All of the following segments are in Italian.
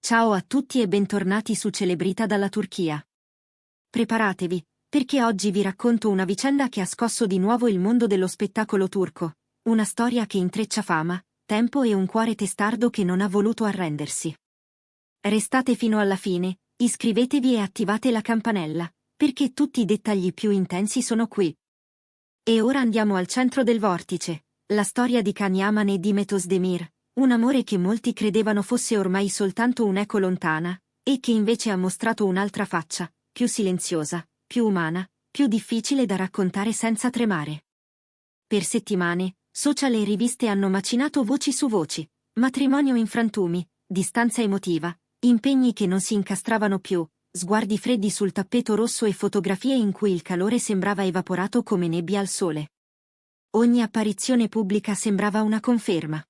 Ciao a tutti e bentornati su Celebrita dalla Turchia. Preparatevi, perché oggi vi racconto una vicenda che ha scosso di nuovo il mondo dello spettacolo turco, una storia che intreccia fama, tempo e un cuore testardo che non ha voluto arrendersi. Restate fino alla fine, iscrivetevi e attivate la campanella, perché tutti i dettagli più intensi sono qui. E ora andiamo al centro del vortice, la storia di Can Yaman e Demet Özdemir. Un amore che molti credevano fosse ormai soltanto un'eco lontana, e che invece ha mostrato un'altra faccia, più silenziosa, più umana, più difficile da raccontare senza tremare. Per settimane, social e riviste hanno macinato voci su voci, matrimonio in frantumi, distanza emotiva, impegni che non si incastravano più, sguardi freddi sul tappeto rosso e fotografie in cui il calore sembrava evaporato come nebbia al sole. Ogni apparizione pubblica sembrava una conferma.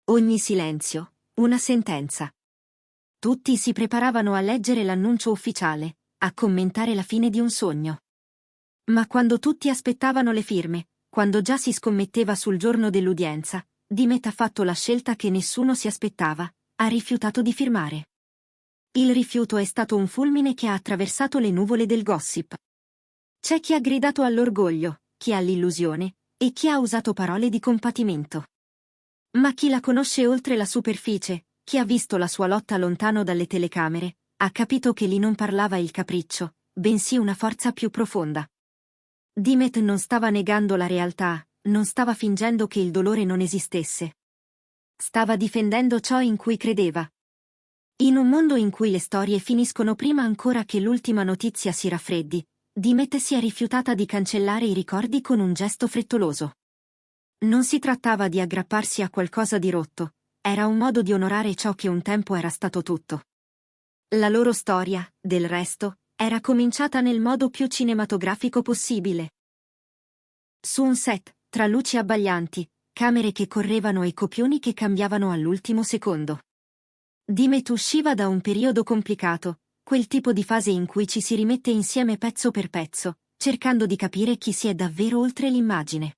Ogni silenzio, una sentenza. Tutti si preparavano a leggere l'annuncio ufficiale, a commentare la fine di un sogno. Ma quando tutti aspettavano le firme, quando già si scommetteva sul giorno dell'udienza, Demet ha fatto la scelta che nessuno si aspettava, ha rifiutato di firmare. Il rifiuto è stato un fulmine che ha attraversato le nuvole del gossip. C'è chi ha gridato all'orgoglio, chi all'illusione, e chi ha usato parole di compatimento. Ma chi la conosce oltre la superficie, chi ha visto la sua lotta lontano dalle telecamere, ha capito che lì non parlava il capriccio, bensì una forza più profonda. Demet non stava negando la realtà, non stava fingendo che il dolore non esistesse. Stava difendendo ciò in cui credeva. In un mondo in cui le storie finiscono prima ancora che l'ultima notizia si raffreddi, Demet si è rifiutata di cancellare i ricordi con un gesto frettoloso. Non si trattava di aggrapparsi a qualcosa di rotto, era un modo di onorare ciò che un tempo era stato tutto. La loro storia, del resto, era cominciata nel modo più cinematografico possibile. Su un set, tra luci abbaglianti, camere che correvano e copioni che cambiavano all'ultimo secondo. Demet usciva da un periodo complicato, quel tipo di fase in cui ci si rimette insieme pezzo per pezzo, cercando di capire chi si è davvero oltre l'immagine.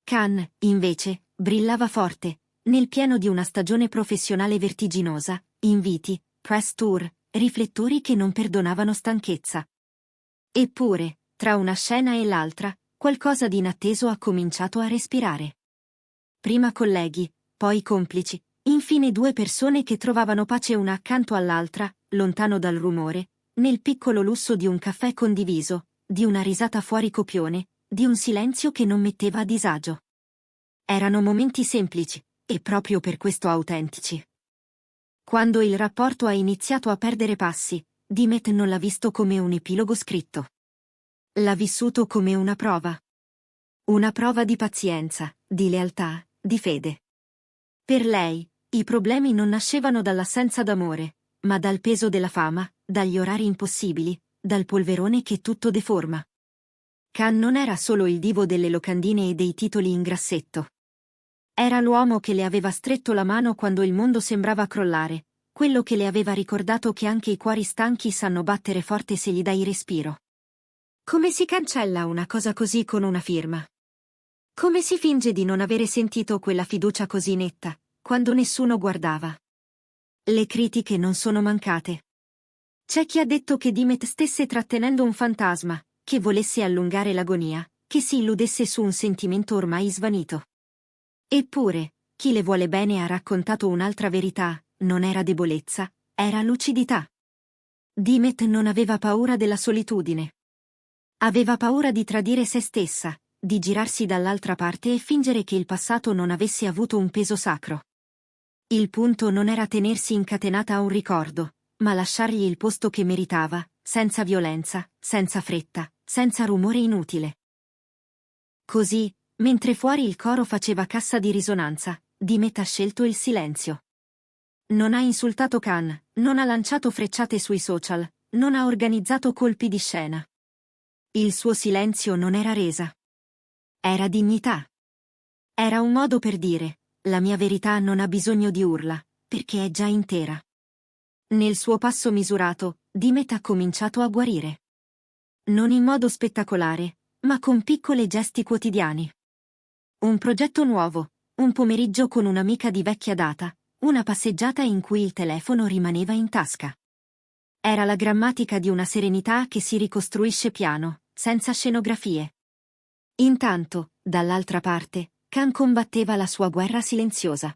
Can, invece, brillava forte, nel pieno di una stagione professionale vertiginosa, inviti, press tour, riflettori che non perdonavano stanchezza. Eppure, tra una scena e l'altra, qualcosa di inatteso ha cominciato a respirare. Prima colleghi, poi complici, infine due persone che trovavano pace una accanto all'altra, lontano dal rumore, nel piccolo lusso di un caffè condiviso, di una risata fuori copione, di un silenzio che non metteva a disagio. Erano momenti semplici, e proprio per questo autentici. Quando il rapporto ha iniziato a perdere passi, Demet non l'ha visto come un epilogo scritto. L'ha vissuto come una prova. Una prova di pazienza, di lealtà, di fede. Per lei, i problemi non nascevano dall'assenza d'amore, ma dal peso della fama, dagli orari impossibili, dal polverone che tutto deforma. Can non era solo il divo delle locandine e dei titoli in grassetto. Era l'uomo che le aveva stretto la mano quando il mondo sembrava crollare, quello che le aveva ricordato che anche i cuori stanchi sanno battere forte se gli dai respiro. Come si cancella una cosa così con una firma? Come si finge di non avere sentito quella fiducia così netta, quando nessuno guardava? Le critiche non sono mancate. C'è chi ha detto che Demet stesse trattenendo un fantasma, che volesse allungare l'agonia, che si illudesse su un sentimento ormai svanito. Eppure, chi le vuole bene ha raccontato un'altra verità, non era debolezza, era lucidità. Demet non aveva paura della solitudine. Aveva paura di tradire se stessa, di girarsi dall'altra parte e fingere che il passato non avesse avuto un peso sacro. Il punto non era tenersi incatenata a un ricordo, ma lasciargli il posto che meritava, senza violenza, senza fretta, senza rumore inutile. Così, mentre fuori il coro faceva cassa di risonanza, Demet ha scelto il silenzio. Non ha insultato Can, non ha lanciato frecciate sui social, non ha organizzato colpi di scena. Il suo silenzio non era resa. Era dignità. Era un modo per dire, la mia verità non ha bisogno di urla, perché è già intera. Nel suo passo misurato, Demet ha cominciato a guarire. Non in modo spettacolare, ma con piccoli gesti quotidiani. Un progetto nuovo, un pomeriggio con un'amica di vecchia data, una passeggiata in cui il telefono rimaneva in tasca. Era la grammatica di una serenità che si ricostruisce piano, senza scenografie. Intanto, dall'altra parte, Khan combatteva la sua guerra silenziosa.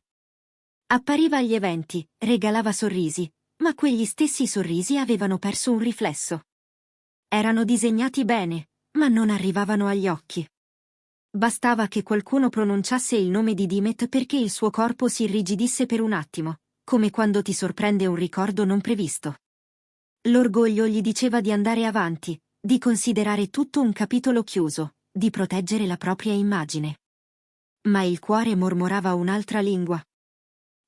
Appariva agli eventi, regalava sorrisi, ma quegli stessi sorrisi avevano perso un riflesso. Erano disegnati bene, ma non arrivavano agli occhi. Bastava che qualcuno pronunciasse il nome di Dimet perché il suo corpo si irrigidisse per un attimo, come quando ti sorprende un ricordo non previsto. L'orgoglio gli diceva di andare avanti, di considerare tutto un capitolo chiuso, di proteggere la propria immagine. Ma il cuore mormorava un'altra lingua.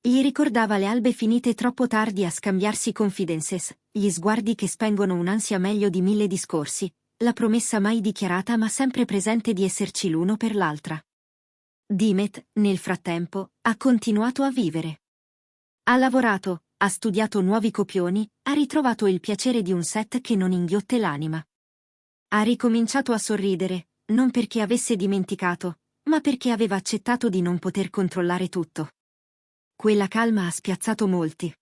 Gli ricordava le albe finite troppo tardi a scambiarsi confidences, gli sguardi che spengono un'ansia meglio di 1000 discorsi, la promessa mai dichiarata ma sempre presente di esserci l'uno per l'altra. Dimet, nel frattempo, ha continuato a vivere. Ha lavorato, ha studiato nuovi copioni, ha ritrovato il piacere di un set che non inghiotte l'anima. Ha ricominciato a sorridere, non perché avesse dimenticato, ma perché aveva accettato di non poter controllare tutto. Quella calma ha spiazzato molti.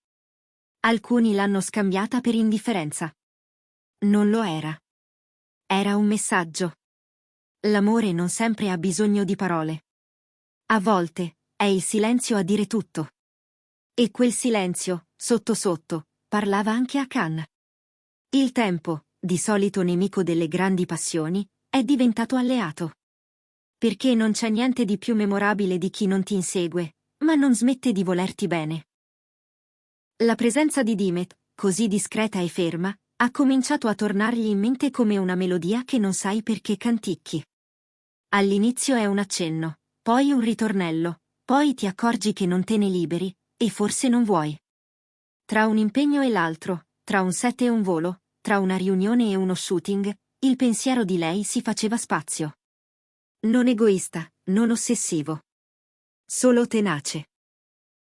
Alcuni l'hanno scambiata per indifferenza. Non lo era. Era un messaggio. L'amore non sempre ha bisogno di parole. A volte, è il silenzio a dire tutto. E quel silenzio, sotto sotto, parlava anche a Khan. Il tempo, di solito nemico delle grandi passioni, è diventato alleato. Perché non c'è niente di più memorabile di chi non ti insegue, ma non smette di volerti bene. La presenza di Dimet, così discreta e ferma, ha cominciato a tornargli in mente come una melodia che non sai perché canticchi. All'inizio è un accenno, poi un ritornello, poi ti accorgi che non te ne liberi, e forse non vuoi. Tra un impegno e l'altro, tra un set e un volo, tra una riunione e uno shooting, il pensiero di lei si faceva spazio. Non egoista, non ossessivo. Solo tenace.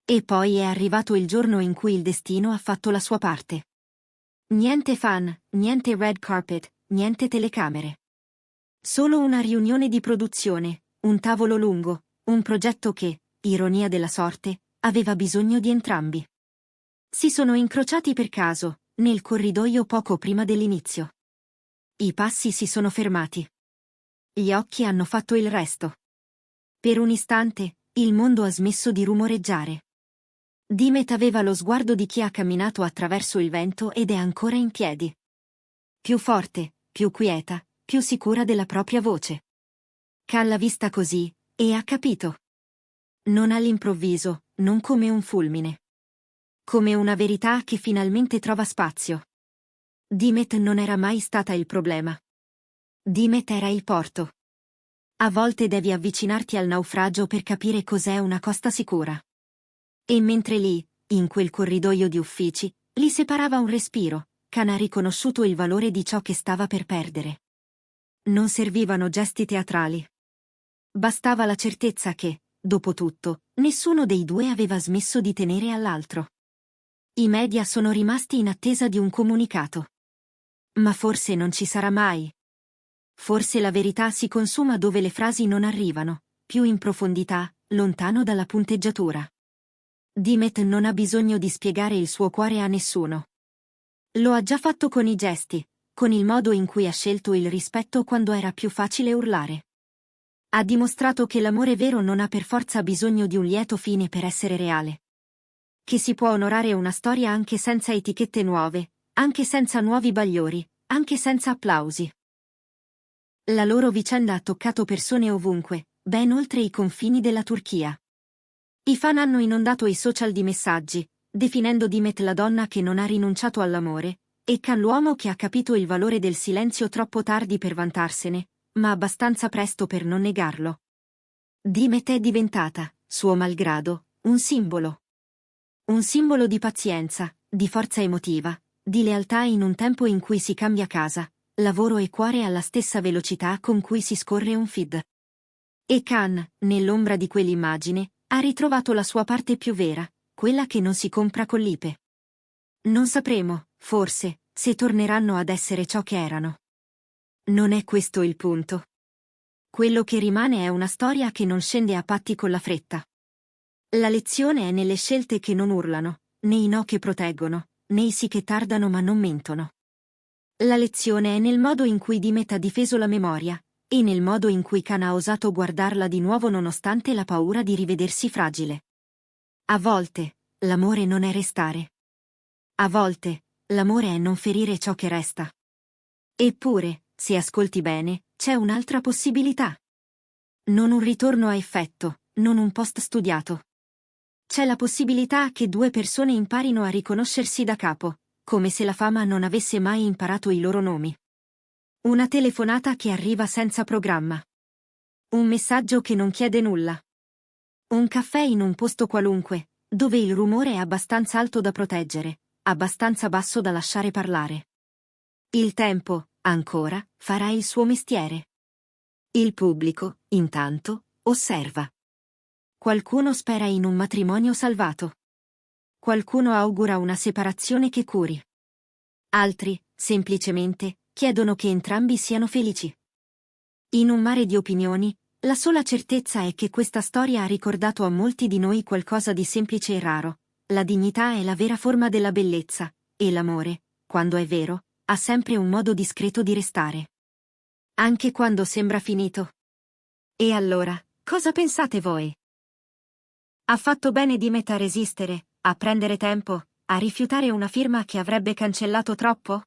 E poi è arrivato il giorno in cui il destino ha fatto la sua parte. Niente fan, niente red carpet, niente telecamere. Solo una riunione di produzione, un tavolo lungo, un progetto che, ironia della sorte, aveva bisogno di entrambi. Si sono incrociati per caso, nel corridoio poco prima dell'inizio. I passi si sono fermati. Gli occhi hanno fatto il resto. Per un istante, il mondo ha smesso di rumoreggiare. Dimet aveva lo sguardo di chi ha camminato attraverso il vento ed è ancora in piedi. Più forte, più quieta, più sicura della propria voce. Khan l'ha vista così, e ha capito. Non all'improvviso, non come un fulmine. Come una verità che finalmente trova spazio. Dimet non era mai stata il problema. Dimet era il porto. A volte devi avvicinarti al naufragio per capire cos'è una costa sicura. E mentre lì, in quel corridoio di uffici, li separava un respiro, Khan ha riconosciuto il valore di ciò che stava per perdere. Non servivano gesti teatrali. Bastava la certezza che, dopo tutto, nessuno dei due aveva smesso di tenere all'altro. I media sono rimasti in attesa di un comunicato. Ma forse non ci sarà mai. Forse la verità si consuma dove le frasi non arrivano, più in profondità, lontano dalla punteggiatura. Dimet non ha bisogno di spiegare il suo cuore a nessuno. Lo ha già fatto con i gesti, con il modo in cui ha scelto il rispetto quando era più facile urlare. Ha dimostrato che l'amore vero non ha per forza bisogno di un lieto fine per essere reale. Che si può onorare una storia anche senza etichette nuove, anche senza nuovi bagliori, anche senza applausi. La loro vicenda ha toccato persone ovunque, ben oltre i confini della Turchia. I fan hanno inondato i social di messaggi, definendo Dimet la donna che non ha rinunciato all'amore, e Khan l'uomo che ha capito il valore del silenzio troppo tardi per vantarsene, ma abbastanza presto per non negarlo. Dimet è diventata, suo malgrado, un simbolo. Un simbolo di pazienza, di forza emotiva, di lealtà in un tempo in cui si cambia casa, lavoro e cuore alla stessa velocità con cui si scorre un feed. E Khan, nell'ombra di quell'immagine, ha ritrovato la sua parte più vera, quella che non si compra con l'IPE. Non sapremo, forse, se torneranno ad essere ciò che erano. Non è questo il punto. Quello che rimane è una storia che non scende a patti con la fretta. La lezione è nelle scelte che non urlano, nei no che proteggono, nei sì che tardano ma non mentono. La lezione è nel modo in cui Dimet ha difeso la memoria, e nel modo in cui Khan ha osato guardarla di nuovo nonostante la paura di rivedersi fragile. A volte, l'amore non è restare. A volte, l'amore è non ferire ciò che resta. Eppure, se ascolti bene, c'è un'altra possibilità. Non un ritorno a effetto, non un post studiato. C'è la possibilità che due persone imparino a riconoscersi da capo, come se la fama non avesse mai imparato i loro nomi. Una telefonata che arriva senza programma. Un messaggio che non chiede nulla. Un caffè in un posto qualunque, dove il rumore è abbastanza alto da proteggere, abbastanza basso da lasciare parlare. Il tempo, ancora, farà il suo mestiere. Il pubblico, intanto, osserva. Qualcuno spera in un matrimonio salvato. Qualcuno augura una separazione che curi. Altri, semplicemente, chiedono che entrambi siano felici. In un mare di opinioni, la sola certezza è che questa storia ha ricordato a molti di noi qualcosa di semplice e raro. La dignità è la vera forma della bellezza, e l'amore, quando è vero, ha sempre un modo discreto di restare. Anche quando sembra finito. E allora, cosa pensate voi? Ha fatto bene Dimet a resistere, a prendere tempo, a rifiutare una firma che avrebbe cancellato troppo?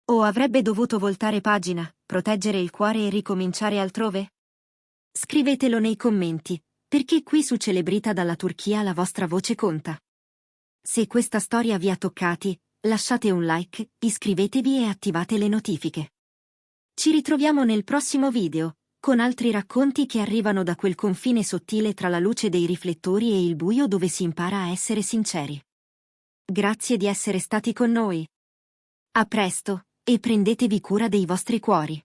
O avrebbe dovuto voltare pagina, proteggere il cuore e ricominciare altrove? Scrivetelo nei commenti, perché qui su Celebrita dalla Turchia la vostra voce conta. Se questa storia vi ha toccati, lasciate un like, iscrivetevi e attivate le notifiche. Ci ritroviamo nel prossimo video, con altri racconti che arrivano da quel confine sottile tra la luce dei riflettori e il buio dove si impara a essere sinceri. Grazie di essere stati con noi. A presto, e prendetevi cura dei vostri cuori.